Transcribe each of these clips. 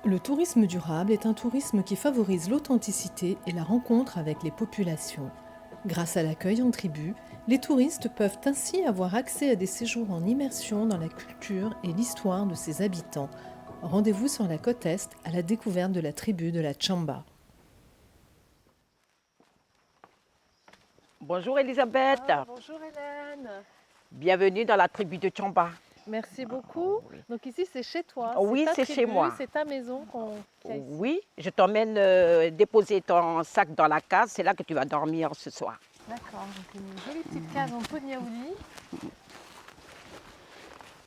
Le tourisme durable est un tourisme qui favorise l'authenticité et la rencontre avec les populations. Grâce à l'accueil en tribu, les touristes peuvent ainsi avoir accès à des séjours en immersion dans la culture et l'histoire de ses habitants. Rendez-vous sur la côte Est à la découverte de la tribu de la Tchamba. Bonjour Elisabeth, Bonjour Hélène. bienvenue dans la tribu de Tchamba. Merci beaucoup. Oui, Donc ici c'est chez toi, c'est oui ta c'est chez tribu, moi. c'est ta maison qu'il y a ici. Oui, je t'emmène déposer ton sac dans la case, c'est là que tu vas dormir ce soir. D'accord, donc une jolie petite case en peau de niaouli.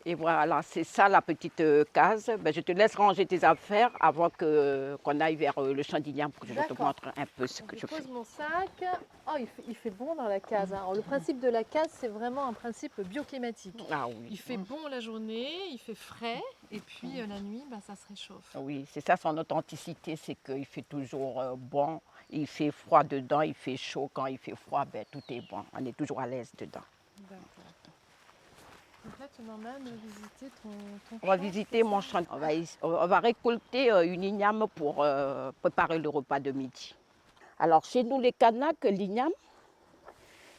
Et voilà, c'est ça la petite case. Ben, je te laisse ranger tes affaires avant qu'on aille vers le champ d'Igname pour que je te D'accord. montre un peu ce Donc que je je fais. pose mon sac. Oh, il fait bon dans la case, hein. Alors, le principe de la case, c'est vraiment un principe bioclimatique. Ah oui. Il fait bon la journée, il fait frais, et puis la nuit, ça se réchauffe. Oui, c'est ça son authenticité, c'est qu'il fait toujours bon. Il fait froid dedans, il fait chaud. Quand il fait froid, ben, tout est bon. On est toujours à l'aise dedans. D'accord. Donc là, tu m'emmènes visiter ton On va champ, visiter c'est mon ça? champ. On va récolter une igname pour préparer le repas de midi. Alors, chez nous, les Kanaks, l'igname,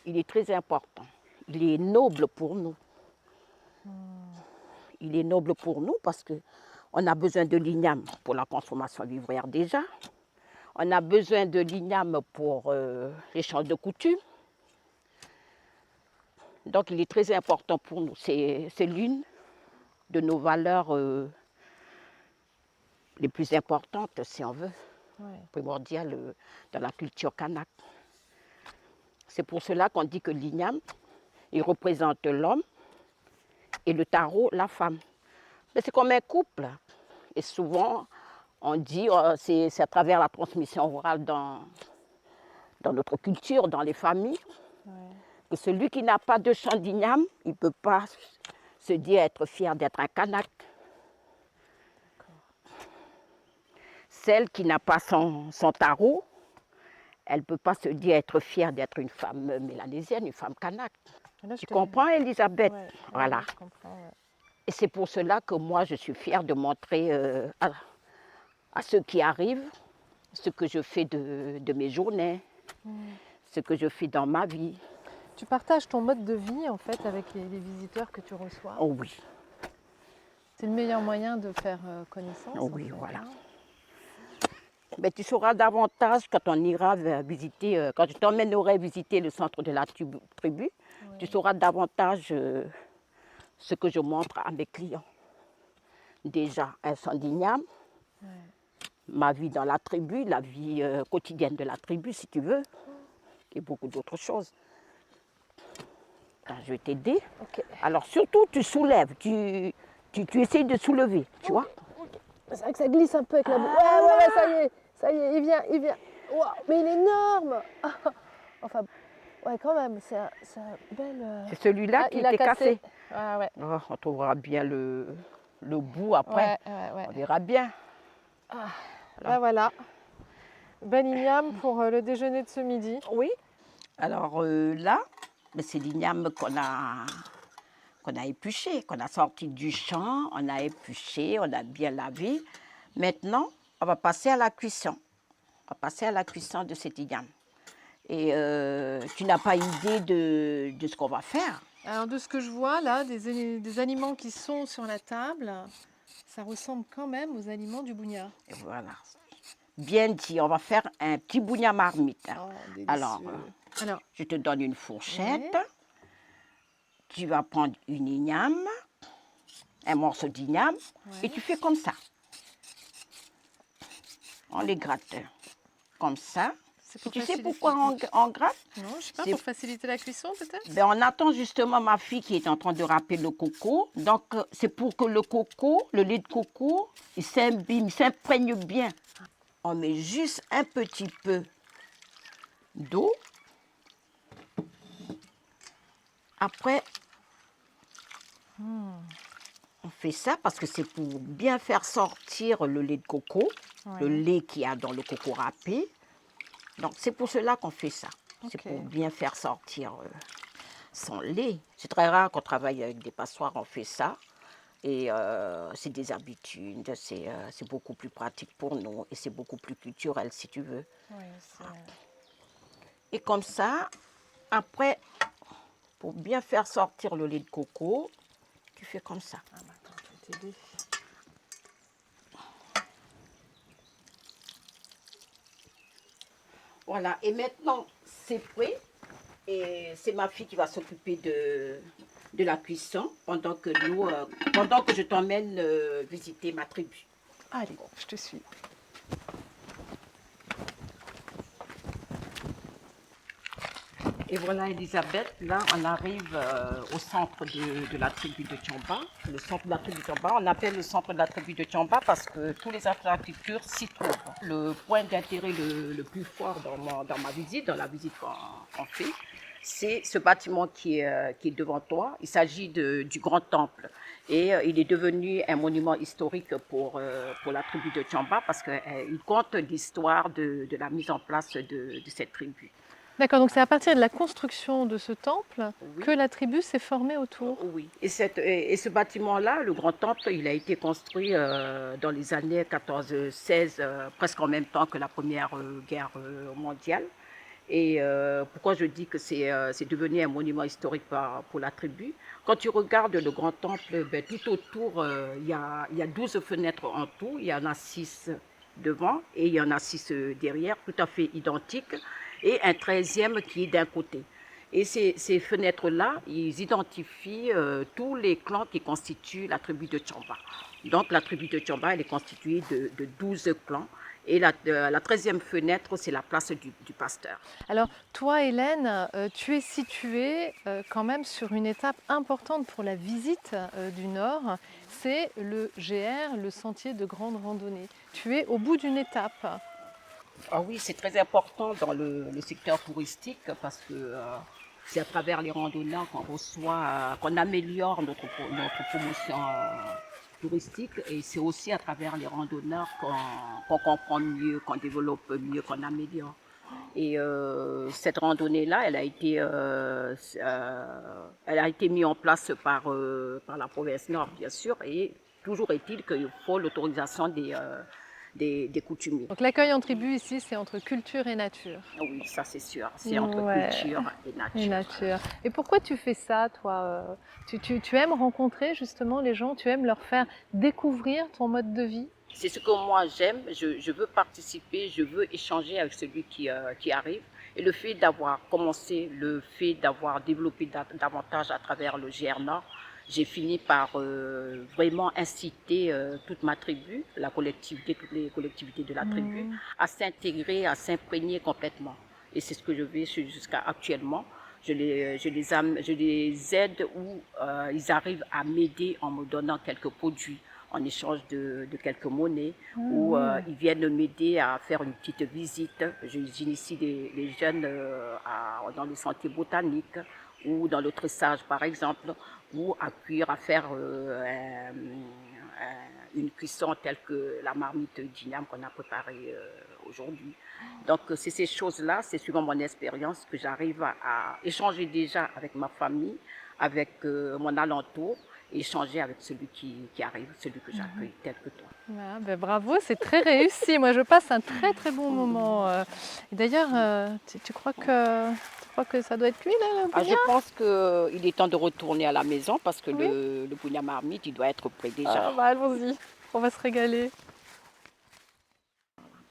il est très important. Il est noble pour nous. Il est noble pour nous parce qu'on a besoin de l'igname pour la consommation vivrière déjà. On a besoin de l'igname pour l'échange de coutumes. Donc, il est très important pour nous. C'est l'une de nos valeurs les plus importantes, si on veut, Ouais. primordiales dans la culture kanak. C'est pour cela qu'on dit que l'igname, il représente l'homme et le taureau, la femme. Mais c'est comme un couple. Et souvent, on dit c'est à travers la transmission orale dans notre culture, dans les familles, Ouais. que celui qui n'a pas de champ d'igname, il ne peut pas se dire être fier d'être un kanak. Celle qui n'a pas son tarot, elle ne peut pas se dire être fière d'être une femme mélanésienne, une femme kanak. Là, Tu comprends, Elisabeth? Ouais, Voilà. ouais, je comprends. Ouais. Et c'est pour cela que moi, je suis fière de montrer à ceux qui arrivent ce que je fais de mes journées, ce que je fais dans ma vie. Tu partages ton mode de vie en fait avec les visiteurs que tu reçois. Oh oui, C'est le meilleur moyen de faire connaissance. oh oui, en fait, voilà. hein. Mais tu sauras davantage quand on ira visiter, quand je t'emmènerai visiter le centre de la tribu, Ouais. tu sauras davantage ce que je montre à mes clients. Déjà, un sang d'igname, Ouais. ma vie dans la tribu, la vie quotidienne de la tribu, si tu veux, et beaucoup d'autres choses. Je vais t'aider. Ok. Alors surtout, tu soulèves, tu essayes de soulever, tu vois. C'est vrai que ça glisse un peu avec la boue. Ouais, ça y est, il vient. Wow, mais il est énorme. Enfin, ouais, quand même, c'est un bel. C'est celui-là qui il a était cassé. Ah ouais. Oh, on trouvera bien le bout après. Ouais. On verra bien. Là voilà. Bel igname pour le déjeuner de ce midi. Oui. Alors là, c'est l'igname qu'on a épluché, qu'on a sorti du champ, on a épluché, on a bien lavé. Maintenant, on va passer à la cuisson. On va passer à la cuisson de cet igname. Et tu n'as pas idée de ce qu'on va faire. Alors de ce que je vois là, des aliments qui sont sur la table, ça ressemble quand même aux aliments du bougna. Et voilà. Bien dit, on va faire un petit bougna marmite. Oh, délicieux. Alors, Alors, je te donne une fourchette. ouais. Tu vas prendre une igname, un morceau d'igname, et Ouais. tu fais comme ça. On les gratte comme ça. C'est Et pour tu sais faciliter. pourquoi on gratte? Non, je sais pas, C'est- pour faciliter la cuisson peut-être. Ben, on attend justement ma fille qui est en train de râper le coco. Donc, c'est pour que le coco, le lait de coco, il s'imbibe, il s'imprègne bien. On met juste un petit peu d'eau. Après, on fait ça parce que c'est pour bien faire sortir le lait de coco, Ouais. le lait qu'il y a dans le coco râpé. Donc, c'est pour cela qu'on fait ça. C'est Ok. pour bien faire sortir son lait. C'est très rare qu'on travaille avec des passoires, on fait ça. Et c'est des habitudes, c'est beaucoup plus pratique pour nous et c'est beaucoup plus culturel si tu veux. Oui, Et comme ça, après, pour bien faire sortir le lait de coco, tu fais comme ça. Ah, bah, attends, je vais t'aider. Voilà, et maintenant c'est prêt. Et c'est ma fille qui va s'occuper de la cuisson pendant que pendant que je t'emmène visiter ma tribu. Allez, je te suis. Et voilà Elisabeth, là on arrive au centre de la tribu de Tchamba. Le centre de la tribu de Tchamba, on appelle le centre de la tribu de Tchamba parce que tous les infrastructures s'y trouvent. Le point d'intérêt le plus fort dans ma visite, dans la visite qu'on fait, c'est ce bâtiment qui est devant toi. Il s'agit du Grand Temple. Et il est devenu un monument historique pour la tribu de Tchamba parce qu'il compte l'histoire de la mise en place de cette tribu. D'accord, donc c'est à partir de la construction de ce temple Oui. que la tribu s'est formée autour. Oui, et ce bâtiment-là, le Grand Temple, il a été construit dans les années 14-16, presque en même temps que la Première Guerre mondiale. Et pourquoi je dis que c'est devenu un monument historique pour la tribu? Quand tu regardes le Grand Temple, ben, tout autour, il y a 12 fenêtres en tout. Il y en a 6 devant et il y en a 6 derrière, tout à fait identiques, et un 13e qui est d'un côté. Et ces fenêtres-là, ils identifient tous les clans qui constituent la tribu de Tchamba. Donc la tribu de Tchamba, elle est constituée de 12 clans. Et la 13e fenêtre, c'est la place du pasteur. Alors toi Hélène, tu es située quand même sur une étape importante pour la visite du Nord, c'est le GR, le sentier de grande randonnée. Tu es au bout d'une étape. Ah oui, c'est très important dans le secteur touristique parce que c'est à travers les randonneurs qu'on reçoit, qu'on améliore notre promotion touristique et c'est aussi à travers les randonneurs qu'on comprend mieux, qu'on développe mieux, qu'on améliore. Et cette randonnée-là, elle a été mise en place par la province Nord, bien sûr, et toujours est-il qu'il faut l'autorisation des coutumiers. Donc l'accueil en tribu ici, c'est entre culture et nature. Oui, ça c'est sûr, c'est entre culture et nature. Et nature. Et pourquoi tu fais ça, toi tu aimes rencontrer justement les gens, tu aimes leur faire découvrir ton mode de vie? C'est ce que moi j'aime, je veux participer, je veux échanger avec celui qui arrive. Et le fait d'avoir commencé, le fait d'avoir développé davantage à travers le GR Nord, j'ai fini par vraiment inciter toute ma tribu, toutes les collectivités de la tribu, à s'intégrer, à s'imprégner complètement. Et c'est ce que je fais jusqu'à actuellement. Je les aide où ils arrivent à m'aider en me donnant quelques produits en échange de quelques monnaies, ou ils viennent m'aider à faire une petite visite. J'initie les jeunes dans les sentiers botaniques ou dans le tressage par exemple, ou à cuire, à faire une cuisson telle que la marmite d'igname qu'on a préparée aujourd'hui. Donc c'est ces choses-là, c'est suivant mon expérience que j'arrive à échanger déjà avec ma famille, avec mon alentour, et échanger avec celui qui arrive, celui que j'accueille, tel que toi. Ah, ben bravo, c'est très réussi. Moi, je passe un très très bon moment. D'ailleurs, tu crois que ça doit être cuit là, le Je pense qu'il est temps de retourner à la maison parce que Oui. le bouillon marmite, il doit être prêt déjà. Bah, allons-y, on va se régaler.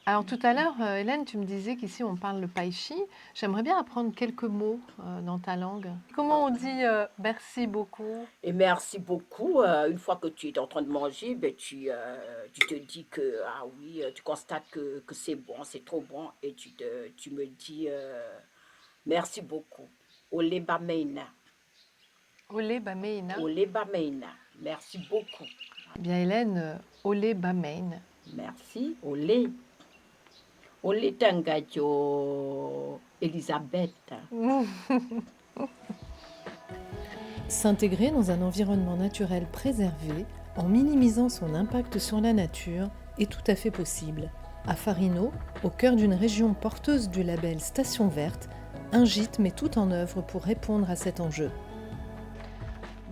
Alors tout à l'heure, Hélène, tu me disais qu'ici on parle le païchi. J'aimerais bien apprendre quelques mots dans ta langue. Comment on dit merci beaucoup? Et merci beaucoup. Une fois que tu es en train de manger, ben, tu te dis que, ah oui, tu constates que c'est bon, c'est trop bon. Et tu me dis merci beaucoup. Ole bameina. Ole bameina. Ole bameina. Merci beaucoup. Eh bien Hélène, ole bamein. Merci. Ole. Ole tangajo Elisabeth. S'intégrer dans un environnement naturel préservé en minimisant son impact sur la nature est tout à fait possible. À Farino, au cœur d'une région porteuse du label Station Verte, un gîte met tout en œuvre pour répondre à cet enjeu.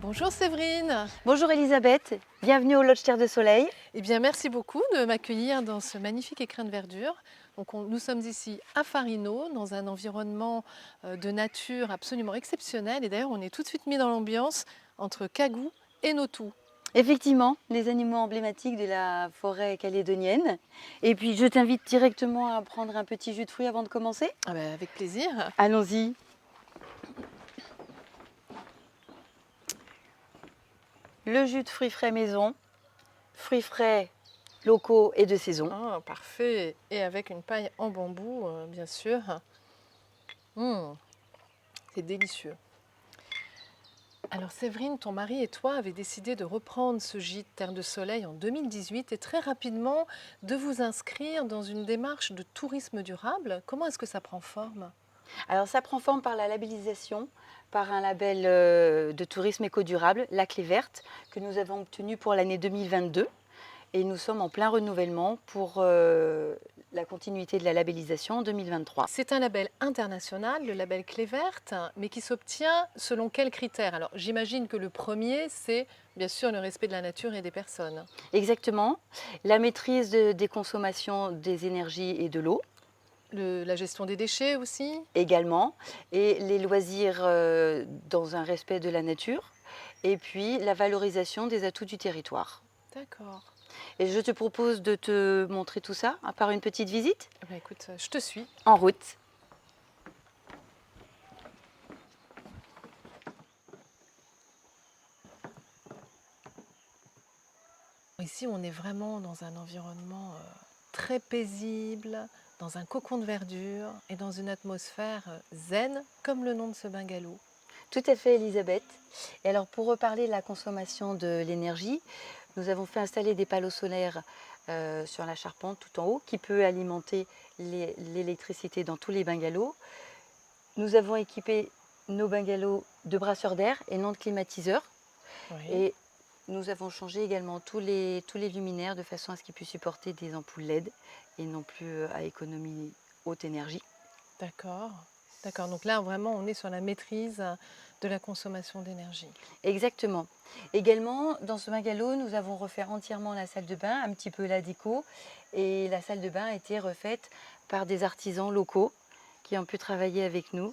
Bonjour Séverine. Bonjour Elisabeth, bienvenue au Lodge Terre de Soleil. Eh bien, merci beaucoup de m'accueillir dans ce magnifique écrin de verdure. Donc, nous sommes ici à Farino, dans un environnement de nature absolument exceptionnel. Et d'ailleurs, on est tout de suite mis dans l'ambiance entre Cagou et Notou. Effectivement, les animaux emblématiques de la forêt calédonienne. Et puis je t'invite directement à prendre un petit jus de fruits avant de commencer. Ah ben, avec plaisir. Allons-y. Le jus de fruits frais maison, fruits frais locaux et de saison. Ah, parfait. Et avec une paille en bambou, bien sûr. C'est délicieux. Alors Séverine, ton mari et toi avez décidé de reprendre ce gîte Terre de Soleil en 2018 et très rapidement de vous inscrire dans une démarche de tourisme durable. Comment est-ce que ça prend forme? Alors ça prend forme par la labellisation, par un label de tourisme éco-durable, la Clé Verte, que nous avons obtenu pour l'année 2022. Et nous sommes en plein renouvellement pour la continuité de la labellisation en 2023. C'est un label international, le label Clé Verte, mais qui s'obtient selon quels critères? Alors j'imagine que le premier, c'est bien sûr le respect de la nature et des personnes. Exactement. La maîtrise des consommations des énergies et de l'eau La gestion des déchets aussi. également. Et les loisirs dans un respect de la nature. Et puis la valorisation des atouts du territoire. D'accord. Et je te propose de te montrer tout ça par une petite visite. Eh ben, écoute, je te suis. En route. Ici, on est vraiment dans un environnement très paisible, dans un cocon de verdure et dans une atmosphère zen, comme le nom de ce bungalow. Tout à fait, Elisabeth. Et alors, pour reparler de la consommation de l'énergie, nous avons fait installer des panneaux solaires sur la charpente tout en haut qui peut alimenter l'électricité dans tous les bungalows. Nous avons équipé nos bungalows de brasseurs d'air et non de climatiseurs. Oui. Et nous avons changé également tous les luminaires de façon à ce qu'ils puissent supporter des ampoules LED et non plus à économie haute énergie. D'accord. D'accord. Donc là, vraiment, on est sur la maîtrise de la consommation d'énergie. Exactement. Également, dans ce bungalow, nous avons refait entièrement la salle de bain, un petit peu la déco. Et la salle de bain a été refaite par des artisans locaux qui ont pu travailler avec nous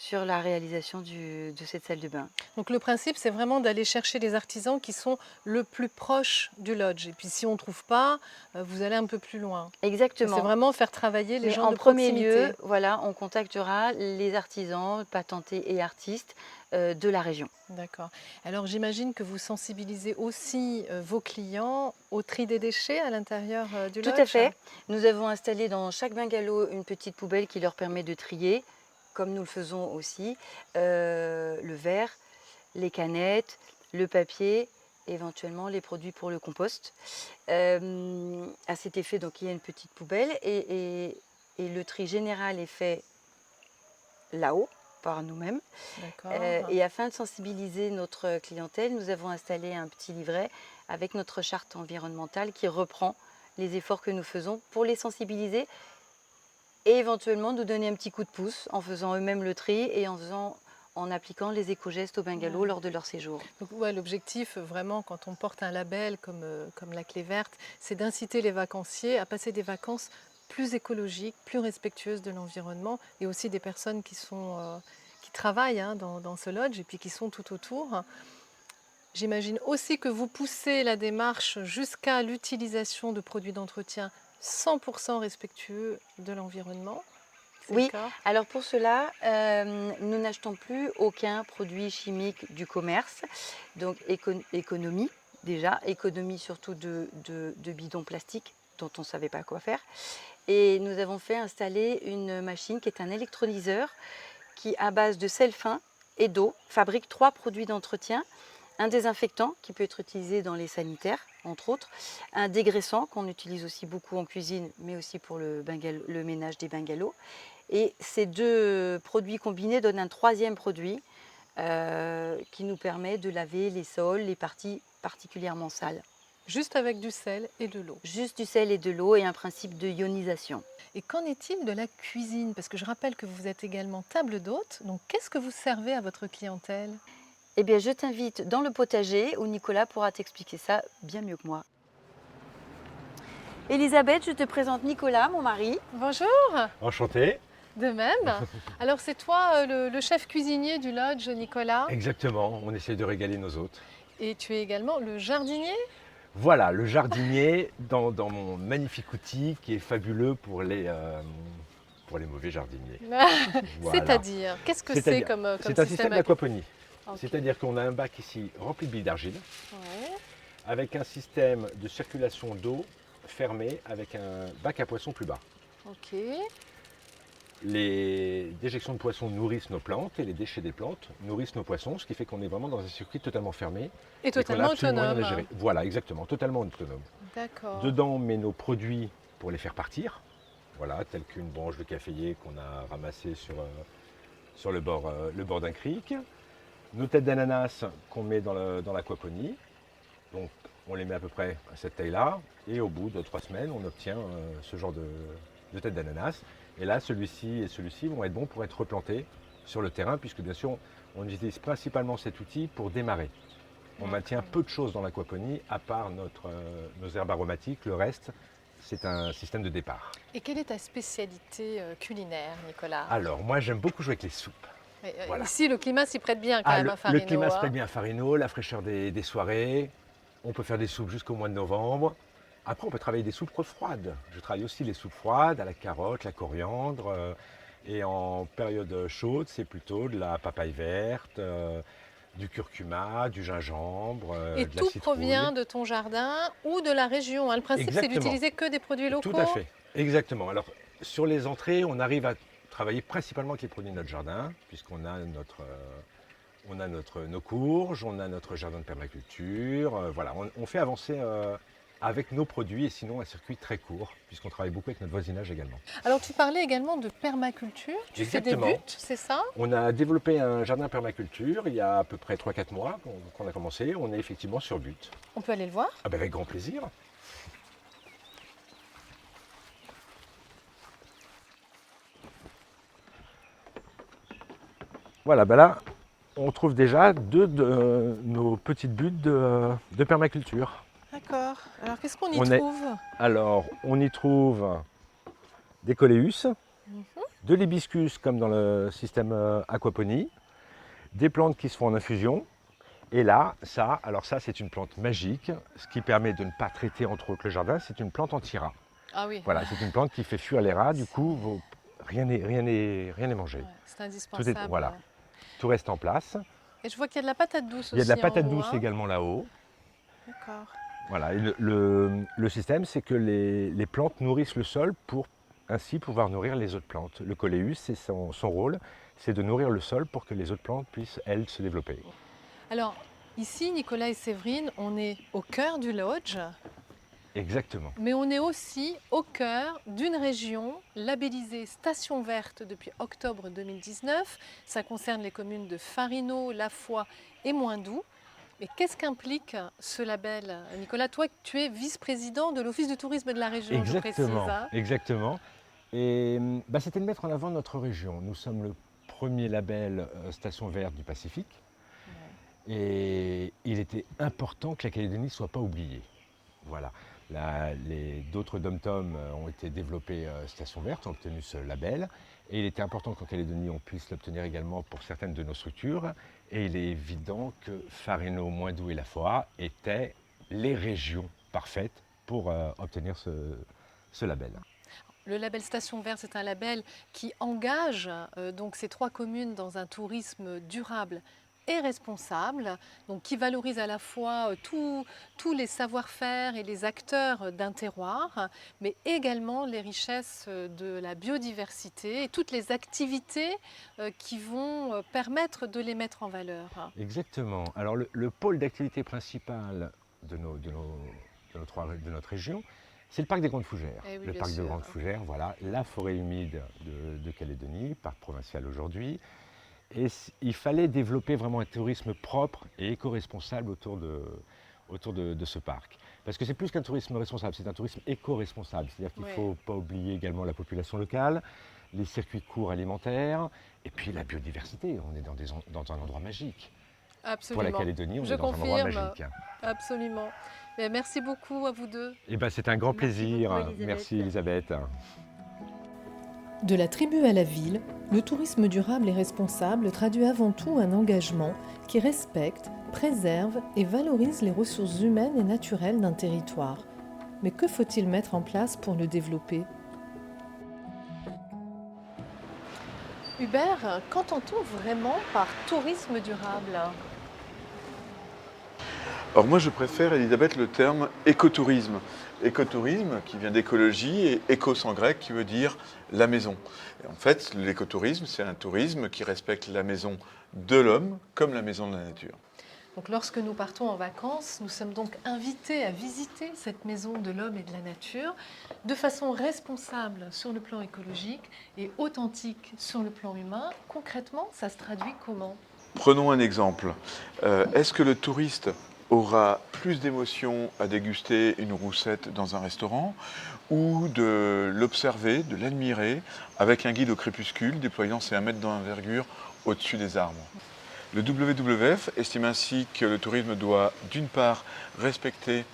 sur la réalisation de cette salle de bain. Donc le principe, c'est vraiment d'aller chercher les artisans qui sont le plus proches du lodge. Et puis si on ne trouve pas, vous allez un peu plus loin. Exactement. C'est vraiment faire travailler les Mais gens en de premier proximité. lieu, voilà, on contactera les artisans, patentés et artistes de la région. D'accord. Alors j'imagine que vous sensibilisez aussi vos clients au tri des déchets à l'intérieur du lodge. Tout à fait. Nous avons installé dans chaque bungalow une petite poubelle qui leur permet de trier, comme nous le faisons aussi, le verre, les canettes, le papier, éventuellement les produits pour le compost. À cet effet, donc, il y a une petite poubelle et le tri général est fait là-haut par nous-mêmes. D'accord. Et afin de sensibiliser notre clientèle, nous avons installé un petit livret avec notre charte environnementale qui reprend les efforts que nous faisons pour les sensibiliser et éventuellement nous donner un petit coup de pouce en faisant eux-mêmes le tri et en appliquant les éco-gestes au bungalow lors de leur séjour. Donc, ouais, l'objectif, vraiment, quand on porte un label comme la Clé Verte, c'est d'inciter les vacanciers à passer des vacances plus écologiques, plus respectueuses de l'environnement et aussi des personnes qui travaillent dans ce lodge et puis qui sont tout autour. J'imagine aussi que vous poussez la démarche jusqu'à l'utilisation de produits d'entretien 100% respectueux de l'environnement. Oui, alors pour cela, nous n'achetons plus aucun produit chimique du commerce. Donc économie déjà, économie surtout de bidons plastiques dont on ne savait pas quoi faire. Et nous avons fait installer une machine qui est un électrolyseur qui, à base de sel fin et d'eau, fabrique 3 produits d'entretien. Un désinfectant qui peut être utilisé dans les sanitaires, entre autres. Un dégraissant qu'on utilise aussi beaucoup en cuisine, mais aussi pour le ménage des bungalows. Et ces 2 produits combinés donnent un 3e produit qui nous permet de laver les sols, les parties particulièrement sales. Juste avec du sel et de l'eau. Juste du sel et de l'eau et un principe de ionisation. Et qu'en est-il de la cuisine? Parce que je rappelle que vous êtes également table d'hôte. Donc qu'est-ce que vous servez à votre clientèle? Eh bien, je t'invite dans le potager où Nicolas pourra t'expliquer ça bien mieux que moi. Elisabeth, je te présente Nicolas, mon mari. Bonjour, Enchanté. de même. Alors c'est toi le chef cuisinier du lodge, Nicolas, Exactement, on essaie de régaler nos hôtes. et tu es également le jardinier. Voilà, le jardinier dans mon magnifique outil qui est fabuleux pour les mauvais jardiniers. Voilà. C'est-à-dire, qu'est-ce que c'est C'est-à-dire, comme C'est un système d'aquaponie. Ok. C'est-à-dire qu'on a un bac ici rempli de billes d'argile, Ouais. avec un système de circulation d'eau fermé avec un bac à poissons plus bas. Ok. Les déjections de poissons nourrissent nos plantes et les déchets des plantes nourrissent nos poissons, ce qui fait qu'on est vraiment dans un circuit totalement fermé. Et et qu'on a totalement absolument rien à autonome. gérer. Voilà, exactement, totalement autonome. D'accord. Dedans, on met nos produits pour les faire partir, voilà, tels qu'une branche de caféier qu'on a ramassée sur le bord d'un cric. Nos têtes d'ananas qu'on met dans l'aquaponie. Donc, on les met à peu près à cette taille-là. Et au bout de 3 semaines, on obtient ce genre de tête d'ananas. Et là, celui-ci et celui-ci vont être bons pour être replantés sur le terrain, puisque bien sûr, on utilise principalement cet outil pour démarrer. On maintient peu de choses dans l'aquaponie, à part nos herbes aromatiques. Le reste, c'est un système de départ. Et quelle est ta spécialité culinaire, Nicolas? Alors, moi, j'aime beaucoup jouer avec les soupes. voilà. Ici, le climat s'y prête bien quand même à Le Farino. climat se hein. prête bien à Farino, la fraîcheur des soirées. On peut faire des soupes jusqu'au mois de novembre. Après, on peut travailler des soupes froides. Je travaille aussi les soupes froides à la carotte, la coriandre. Et en période chaude, c'est plutôt de la papaye verte, du curcuma, du gingembre, Et de la tout citrouille. provient de ton jardin ou de la région. hein. Le principe, c'est Exactement. d'utiliser que des produits locaux. Tout à fait, exactement. Alors, sur les entrées, on arrive à travailler principalement avec les produits de notre jardin, puisqu'on a nos courges, on a notre jardin de permaculture. Voilà, on fait avancer avec nos produits et sinon un circuit très court, puisqu'on travaille beaucoup avec notre voisinage également. Alors, tu parlais également de permaculture. Tu fais des Exactement. buts, c'est ça? On a développé un jardin permaculture il y a à peu près 3-4 mois qu'on a commencé. On est effectivement sur but. On peut aller le voir? Ah ben avec grand plaisir. Voilà, ben là, on trouve déjà 2 de nos petites buttes de permaculture. D'accord. Alors, qu'est-ce qu'on y On est- trouve? Alors, on y trouve des coléus, de l'hibiscus comme dans le système aquaponie, des plantes qui se font en infusion. Et là, ça c'est une plante magique, ce qui permet de ne pas traiter entre autres le jardin, c'est une plante anti-rat. Ah oui, Voilà, c'est une plante qui fait fuir les rats, du coup, rien n'est mangé. ouais, c'est indispensable. voilà. Tout reste en place. Et je vois qu'il y a de la patate douce aussi. Il y a de la en patate haut, douce hein. également là-haut. D'accord. Voilà, et le système, c'est que les plantes nourrissent le sol pour ainsi pouvoir nourrir les autres plantes. Le coléus, c'est son rôle, c'est de nourrir le sol pour que les autres plantes puissent, elles, se développer. Alors, ici, Nicolas et Séverine, on est au cœur du lodge, Exactement. mais on est aussi au cœur d'une région labellisée Station Verte depuis octobre 2019. Ça concerne les communes de Farino, La Foix et Moindou. Mais qu'est-ce qu'implique ce label? Nicolas, toi, tu es vice-président de l'Office du tourisme de la région, je précise. hein. Exactement. Et c'était de mettre en avant notre région. Nous sommes le premier label Station Verte du Pacifique. Et il était important que la Calédonie ne soit pas oubliée. Voilà. D'autres dom-toms ont été développés Station Verte, ont obtenu ce label. Et il était important qu'en Calédonie, on puisse l'obtenir également pour certaines de nos structures. Et il est évident que Farino, Moindou et La Foix étaient les régions parfaites pour obtenir ce label. Le label Station Verte, c'est un label qui engage donc ces 3 communes dans un tourisme durable et responsable, donc qui valorise à la fois tous les savoir-faire et les acteurs d'un terroir, mais également les richesses de la biodiversité et toutes les activités qui vont permettre de les mettre en valeur. Exactement. Alors le pôle d'activité principal de notre région, c'est le parc des Grandes Fougères. Eh oui, le bien parc des sûr. Grandes Fougères, voilà, la forêt humide de Calédonie, parc provincial aujourd'hui. Et il fallait développer vraiment un tourisme propre et éco-responsable autour de ce parc. Parce que c'est plus qu'un tourisme responsable, c'est un tourisme éco-responsable. C'est-à-dire qu'il ne faut pas oublier également la population locale, les circuits courts alimentaires, et puis la biodiversité. On est dans un endroit magique. pour Absolument. la Calédonie, on Je est dans un endroit confirme. magique. Absolument. Mais merci beaucoup à vous deux. Eh ben, c'est un grand Merci plaisir. beaucoup, Elisabeth. Merci Elisabeth. De la tribu à la ville, le tourisme durable et responsable traduit avant tout un engagement qui respecte, préserve et valorise les ressources humaines et naturelles d'un territoire. Mais que faut-il mettre en place pour le développer ? Hubert, qu'entend-on vraiment par tourisme durable? Alors moi je préfère, Elisabeth, le terme écotourisme. Écotourisme qui vient d'écologie et écos en grec qui veut dire la maison. Et en fait, l'écotourisme, c'est un tourisme qui respecte la maison de l'homme comme la maison de la nature. Donc, lorsque nous partons en vacances, nous sommes donc invités à visiter cette maison de l'homme et de la nature de façon responsable sur le plan écologique et authentique sur le plan humain. Concrètement, ça se traduit comment? Prenons un exemple. Est-ce que le touriste aura plus d'émotion à déguster une roussette dans un restaurant ou de l'observer, de l'admirer avec un guide au crépuscule déployant ses 1 mètre d'envergure au-dessus des arbres? Le WWF estime ainsi que le tourisme doit, d'une part, respecter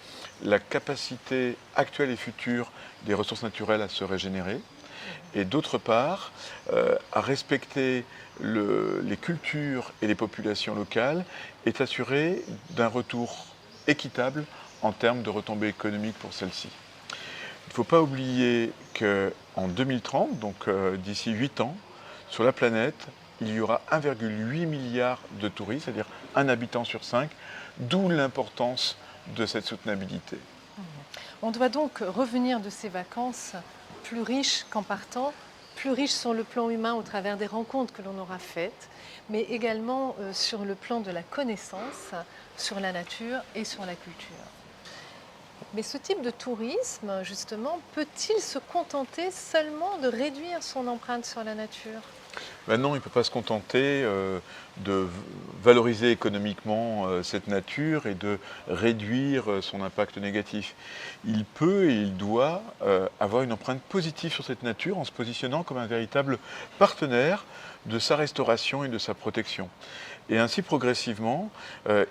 la capacité actuelle et future des ressources naturelles à se régénérer, et d'autre part, à respecter les cultures et les populations locales et assuré d'un retour équitable en termes de retombées économiques pour celles-ci. Il ne faut pas oublier qu'en 2030, donc d'ici 8 ans, sur la planète, il y aura 1,8 milliard de touristes, c'est-à-dire un habitant sur 5, d'où l'importance de cette soutenabilité. On doit donc revenir de ces vacances plus riches qu'en partant, plus riches sur le plan humain au travers des rencontres que l'on aura faites, mais également sur le plan de la connaissance, sur la nature et sur la culture. Mais ce type de tourisme, justement, peut-il se contenter seulement de réduire son empreinte sur la nature ? Ben non, il ne peut pas se contenter de valoriser économiquement cette nature et de réduire son impact négatif. Il peut et il doit avoir une empreinte positive sur cette nature en se positionnant comme un véritable partenaire de sa restauration et de sa protection. Et ainsi, progressivement,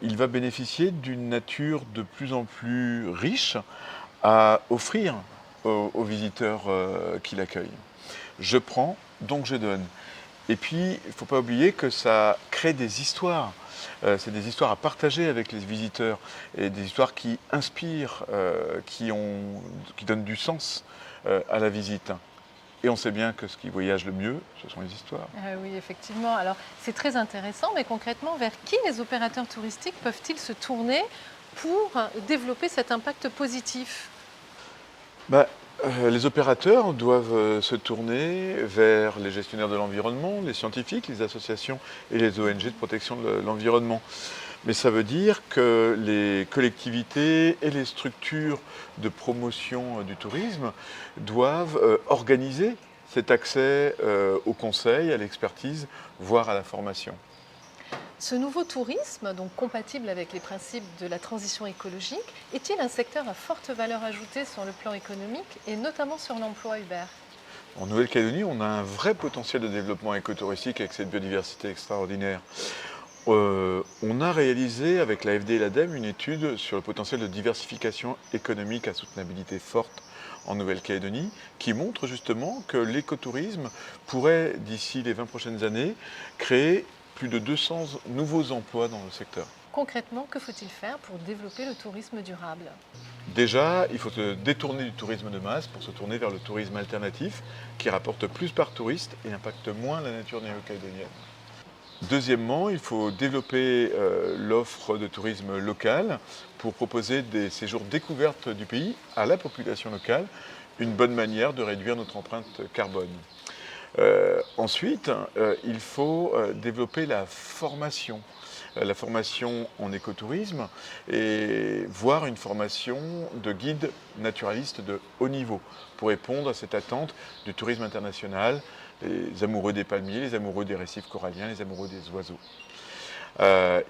il va bénéficier d'une nature de plus en plus riche à offrir aux visiteurs qui l'accueillent. Je prends, donc je donne. Et puis, il ne faut pas oublier que ça crée des histoires. C'est des histoires à partager avec les visiteurs et des histoires qui inspirent, qui donnent du sens à la visite. Et on sait bien que ce qui voyage le mieux, ce sont les histoires. Oui, effectivement. Alors, c'est très intéressant, mais concrètement, vers qui les opérateurs touristiques peuvent-ils se tourner pour développer cet impact positif ? Les opérateurs doivent se tourner vers les gestionnaires de l'environnement, les scientifiques, les associations et les ONG de protection de l'environnement. Mais ça veut dire que les collectivités et les structures de promotion du tourisme doivent organiser cet accès au conseil, à l'expertise, voire à la formation. Ce nouveau tourisme, donc compatible avec les principes de la transition écologique, est-il un secteur à forte valeur ajoutée sur le plan économique et notamment sur l'emploi, Hubert ? En Nouvelle-Calédonie, on a un vrai potentiel de développement écotouristique avec cette biodiversité extraordinaire. On a réalisé avec l'AFD et l'ADEME une étude sur le potentiel de diversification économique à soutenabilité forte en Nouvelle-Calédonie qui montre justement que l'écotourisme pourrait, d'ici les 20 prochaines années, créer plus de 200 nouveaux emplois dans le secteur. Concrètement, que faut-il faire pour développer le tourisme durable ? Déjà, il faut se détourner du tourisme de masse pour se tourner vers le tourisme alternatif qui rapporte plus par touriste et impacte moins la nature néo-calédonienne. Deuxièmement, il faut développer l'offre de tourisme local pour proposer des séjours découvertes du pays à la population locale, une bonne manière de réduire notre empreinte carbone. Ensuite, il faut développer la formation en écotourisme et voire une formation de guide naturaliste de haut niveau pour répondre à cette attente du tourisme international, les amoureux des palmiers, les amoureux des récifs coralliens, les amoureux des oiseaux.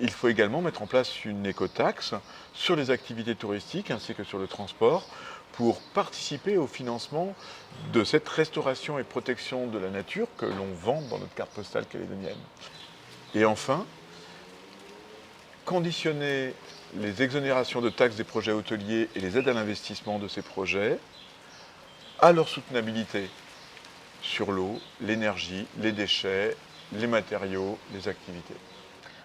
Il faut également mettre en place une écotaxe sur les activités touristiques ainsi que sur le transport pour participer au financement de cette restauration et protection de la nature que l'on vend dans notre carte postale calédonienne. Et enfin, conditionner les exonérations de taxes des projets hôteliers et les aides à l'investissement de ces projets à leur soutenabilité sur l'eau, l'énergie, les déchets, les matériaux, les activités.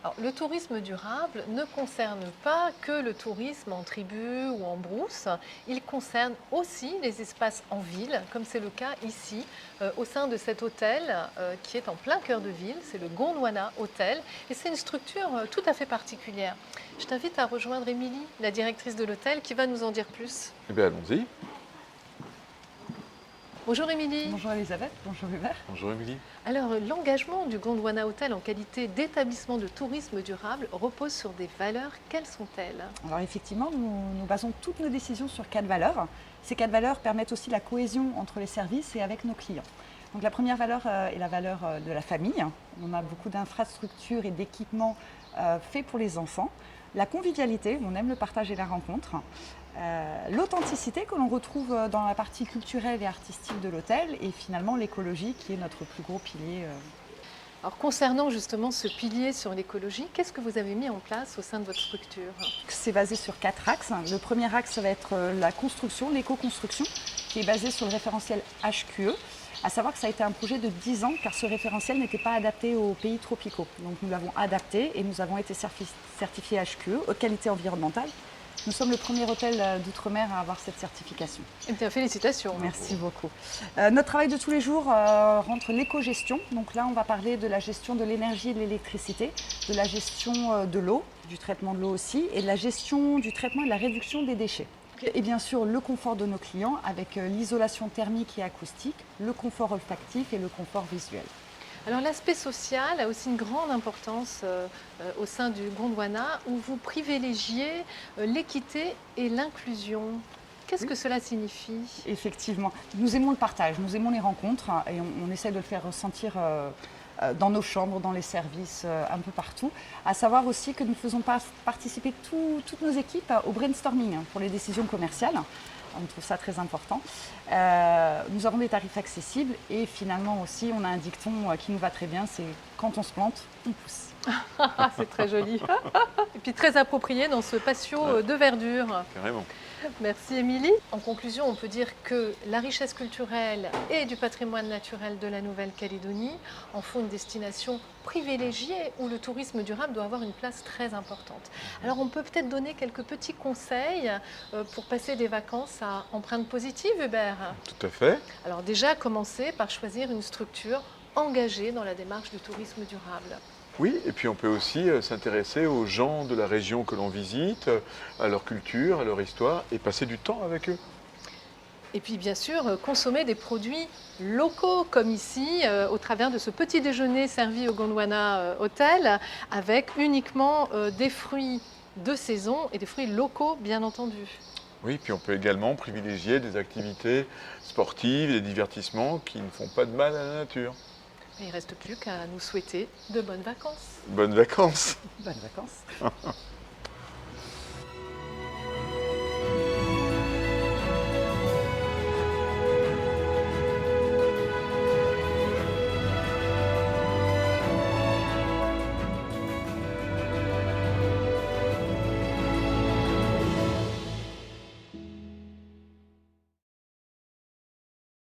Alors, le tourisme durable ne concerne pas que le tourisme en tribu ou en brousse, il concerne aussi les espaces en ville, comme c'est le cas ici, au sein de cet hôtel qui est en plein cœur de ville, c'est le Gondwana Hotel, et c'est une structure tout à fait particulière. Je t'invite à rejoindre Émilie, la directrice de l'hôtel, qui va nous en dire plus. Eh bien, allons-y. Bonjour Émilie. Bonjour Elisabeth, bonjour Hubert. Bonjour Émilie. Alors, l'engagement du Gondwana Hotel en qualité d'établissement de tourisme durable repose sur des valeurs. Quelles sont-elles? Alors effectivement, nous basons toutes nos décisions sur 4 valeurs. Ces 4 valeurs permettent aussi la cohésion entre les services et avec nos clients. Donc la première valeur est la valeur de la famille. On a beaucoup d'infrastructures et d'équipements faits pour les enfants. La convivialité, on aime le partage et la rencontre. L'authenticité que l'on retrouve dans la partie culturelle et artistique de l'hôtel, et finalement l'écologie qui est notre plus gros pilier. Alors, concernant justement ce pilier sur l'écologie, qu'est-ce que vous avez mis en place au sein de votre structure? C'est basé sur 4 axes. Le premier axe va être la construction, l'éco-construction, qui est basée sur le référentiel HQE. À savoir que ça a été un projet de 10 ans car ce référentiel n'était pas adapté aux pays tropicaux. Donc nous l'avons adapté et nous avons été certifiés HQE, haute qualité environnementale. Nous sommes le premier hôtel d'outre-mer à avoir cette certification. Eh bien, félicitations. Merci beaucoup. Notre travail de tous les jours rentre l'éco-gestion. Donc là, on va parler de la gestion de l'énergie et de l'électricité, de la gestion de l'eau, du traitement de l'eau aussi, et de la gestion du traitement et de la réduction des déchets. Et bien sûr, le confort de nos clients avec l'isolation thermique et acoustique, le confort olfactif et le confort visuel. Alors l'aspect social a aussi une grande importance au sein du Gondwana où vous privilégiez l'équité et l'inclusion. Qu'est-ce que cela signifie? Effectivement, nous aimons le partage, nous aimons les rencontres et on essaie de le faire ressentir dans nos chambres, dans les services, un peu partout. À savoir aussi que nous faisons participer toutes nos équipes au brainstorming pour les décisions commerciales. On trouve ça très important. Nous avons des tarifs accessibles et finalement aussi, on a un dicton qui nous va très bien, c'est quand on se plante, on pousse. C'est très joli. Et puis très approprié dans ce patio de verdure. Carrément. Merci Émilie. En conclusion, on peut dire que la richesse culturelle et du patrimoine naturel de la Nouvelle-Calédonie en font une destination privilégiée où le tourisme durable doit avoir une place très importante. Alors on peut peut-être donner quelques petits conseils pour passer des vacances à empreinte positive, Hubert. Tout à fait. Alors déjà, commencer par choisir une structure engagée dans la démarche du tourisme durable. Oui, et puis on peut aussi s'intéresser aux gens de la région que l'on visite, à leur culture, à leur histoire, et passer du temps avec eux. Et puis bien sûr, consommer des produits locaux, comme ici, au travers de ce petit déjeuner servi au Gondwana Hotel, avec uniquement des fruits de saison et des fruits locaux, bien entendu. Oui, puis on peut également privilégier des activités sportives, des divertissements qui ne font pas de mal à la nature. Il ne reste plus qu'à nous souhaiter de bonnes vacances. Bonnes vacances. Bonnes vacances.